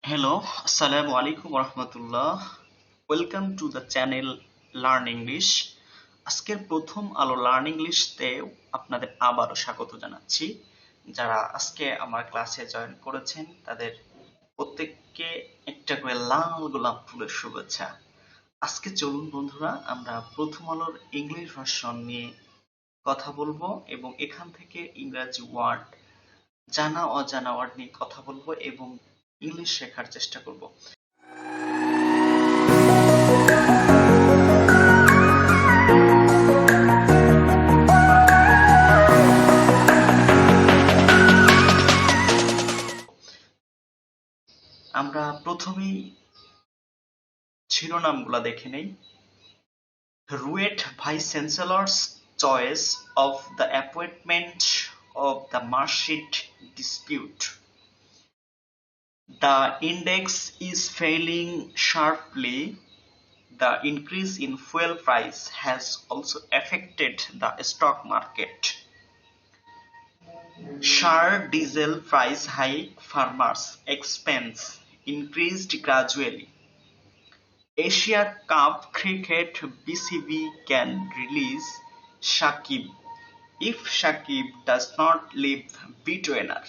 Hello, Assalamu alaikum warahmatullah. Welcome to the channel Learn English. আজকের প্রথম আলো learn ইংলিশতে আপনাদের আবারও স্বাগত জানাচ্ছি। যারা আজকে আমার ক্লাসে জয়েন করেছেন তাদের প্রত্যেককে একটা করে লাল গোলাপ ফুলের শুভেচ্ছা। আজকে চলুন বন্ধুরা আমরা প্রথম আলোর ইংলিশ ভার্সন নিয়ে কথা বলবো এবং এখান থেকে ইংরেজি ওয়ার্ড জানা অজানা ওয়ার্ড নিয়ে কথা বলবো এবং ইংলিশ শেখার চেষ্টা করব। আমরা প্রথমেই শিরোনামগুলো দেখে নেই। RUET vice chancellor's choice of the appointment of the marksheet dispute. The index is falling sharply. The increase in fuel price has also affected the stock market. Sharp diesel price hike, farmers' expense increased gradually. Asia Cup cricket, BCB can release Shakib if Shakib does not leave betweener.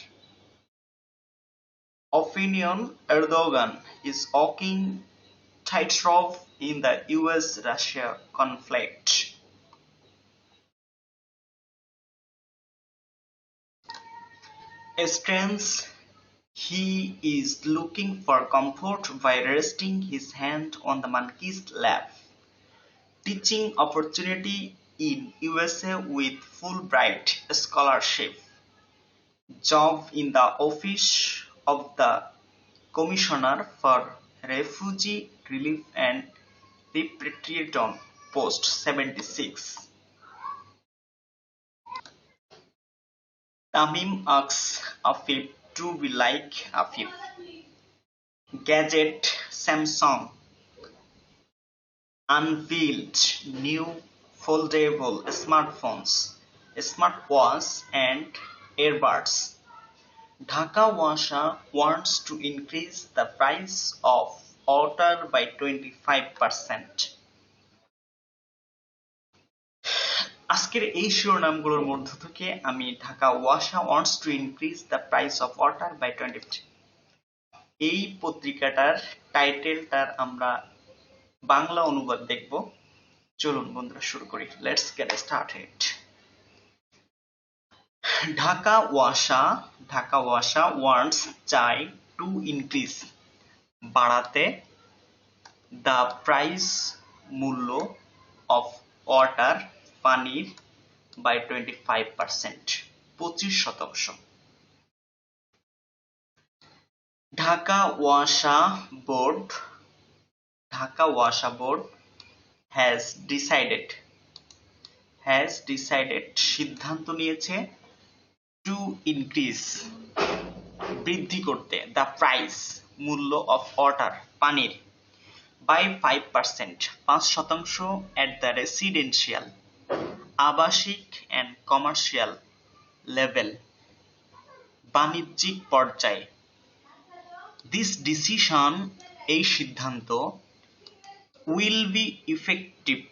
Opinion, Erdogan is walking tightrope in the US-Russia conflict. Strange, he is looking for comfort by resting his hand on the monkey's lap. Teaching opportunity in USA with Fulbright scholarship. Job in the office of the Commissioner for Refugee Relief and Repatriation, Post 76. Tamim asks Afif to be like Afif. Gadget, Samsung unveiled new foldable smartphones, smartwatch and earbuds. Dhaka Washa wants to increase the price of water by 25%. আজকের এই শিরোনামগুলোর মধ্য থেকে আমি ঢাকা ওয়াসা wants to increase the price of water by 20%, এই পত্রিকাটার টাইটেলটার আমরা বাংলা অনুবাদ দেখব। চলুন বন্ধুরা শুরু করি। Let's get started. ঢাকা ওয়াসা ওয়ান্টস চাই টু ইনক্রিজ বাড়াতে দ্য প্রাইস মূল্য অফ ওয়াটার পানির বাই 25%, 25%। ঢাকা ওয়াসা বোর্ড has decided সিদ্ধান্ত নিয়েছে টু ইনক্রিজ বৃদ্ধি করতে দ্য প্রাইস মূল্য অফ ওয়াটার পানির বাই 5%, 5% at the residential আবাসিক and commercial level বাণিজ্যিক পর্যায়ে। This decision, এই সিদ্ধান্ত will be effective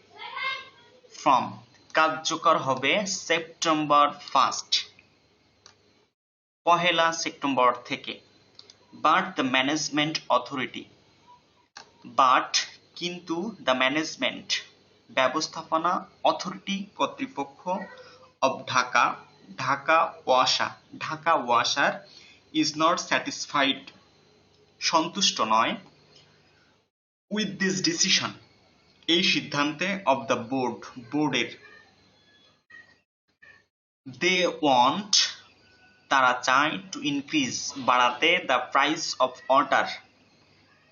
from কার্যকর হবে সেপ্টেম্বর 1st, 1 সেপ্টেম্বর থেকে। But the management authority, কিন্তু the management ব্যবস্থাপনা অথরিটি কর্তৃপক্ষ of ঢাকা ওয়াসার is not satisfied সন্তুষ্ট নয় with this decision এই সিদ্ধান্তে of the বোর্ডের। they want তারা চায় to increase বাড়াতে the price of water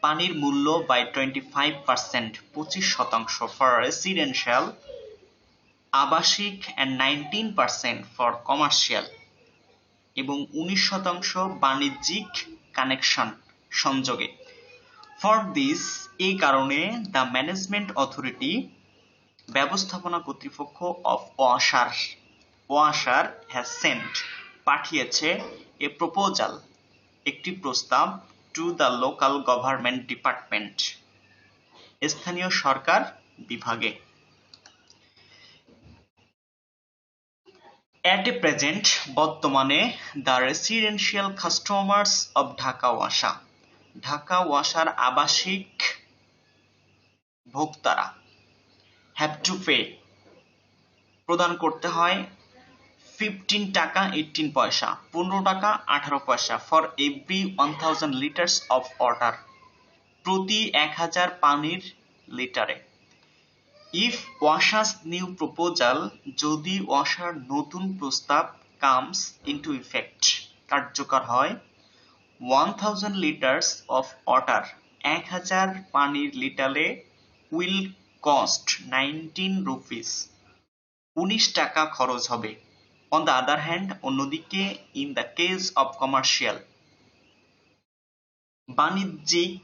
পানির মূল্য by 25%, 25% for residential আবাসিক and 19% for commercial এবং 19% বাণিজ্যিক কানেকশন সংযোগে। For this এই কারণে the management authority ব্যবস্থাপনা কর্তৃপক্ষ of ওয়াসার has sent পাঠিয়েছে a proposal একটি প্রস্তাব to the local government department, স্থানীয় সরকার বিভাগে। At a present, বর্তমানে the residential customers of Dhaka ওয়াসা, ঢাকা ওয়াসার আবাসিক ভোক্তারা have to pay, প্রদান করতে হয় 15 টাকা 18 পয়সা, 15 টাকা 18 পয়সা for every 1000 liters of water, প্রতি 1000 পানির লিটারে। If ওয়াসা's new proposal, যদি ওয়াসার নতুন প্রস্তাব comes into effect, কার্যকর হয়, 1000 liters of water, 1000 পানির লিটারে will cost 19 rupees, 19 টাকা খরচ হবে। On the other hand, অন্যদিকে in the case of commercial, বাণিজ্যিক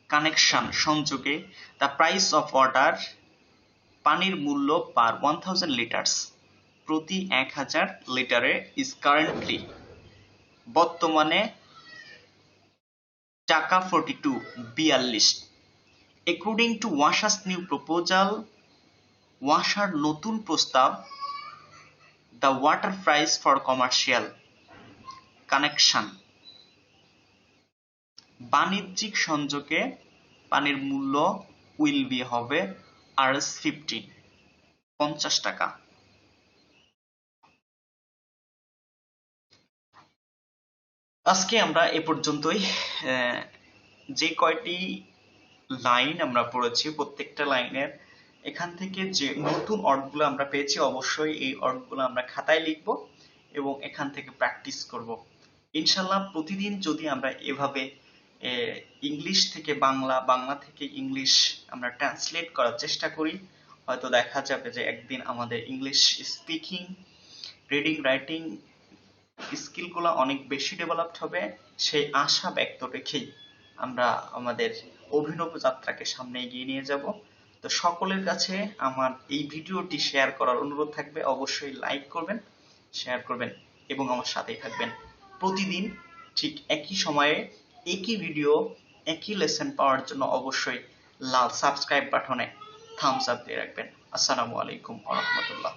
কানেকশন সংযোগে the price of water, পানির মূল্য পার 1000 লিটার্স, প্রতি 1000 লিটারে is currently, বর্তমানে টাকা 42, 42। According to ওয়াসা's new proposal, ওয়াসার নতুন প্রস্তাব, the water price for commercial connection, বাণিজ্যিক সংযোগে পানির মূল্য will be হবে Rs 15, 50 টাকা। আজকে আমরা এ পর্যন্তই। যে কয়টি লাইন আমরা পড়েছি, প্রত্যেকটা লাইনের এখান থেকে যে নতুন অর্থগুলো আমরা পেয়েছি, অবশ্যই এই অর্থগুলো আমরা খাতায় লিখব এবং এখান থেকে প্র্যাকটিস করব। ইনশাল্লাহ প্রতিদিন যদি আমরা এভাবে ইংলিশ থেকে বাংলা, বাংলা থেকে ইংলিশ আমরা ট্রান্সলেট করার চেষ্টা করি, হয়তো দেখা যাবে যে একদিন আমাদের ইংলিশ স্পিকিং, রিডিং, রাইটিং স্কিলগুলো অনেক বেশি ডেভেলপড হবে। সেই আশা ব্যক্ত রেখেই আমরা আমাদের অভিনব যাত্রাকে সামনে এগিয়ে নিয়ে যাব। তো সকলের কাছে আমার এই ভিডিওটি শেয়ার করার অনুরোধ থাকবে, অবশ্যই লাইক করবেন, শেয়ার করবেন এবং আমার সাথেই থাকবেন। প্রতিদিন ঠিক একই সময়ে একই ভিডিও, একই লেসন পাওয়ার জন্য অবশ্যই লাল সাবস্ক্রাইব বাটনে থামস আপ দিয়ে রাখবেন। আসসালামু আলাইকুম ওয়া রাহমাতুল্লাহ।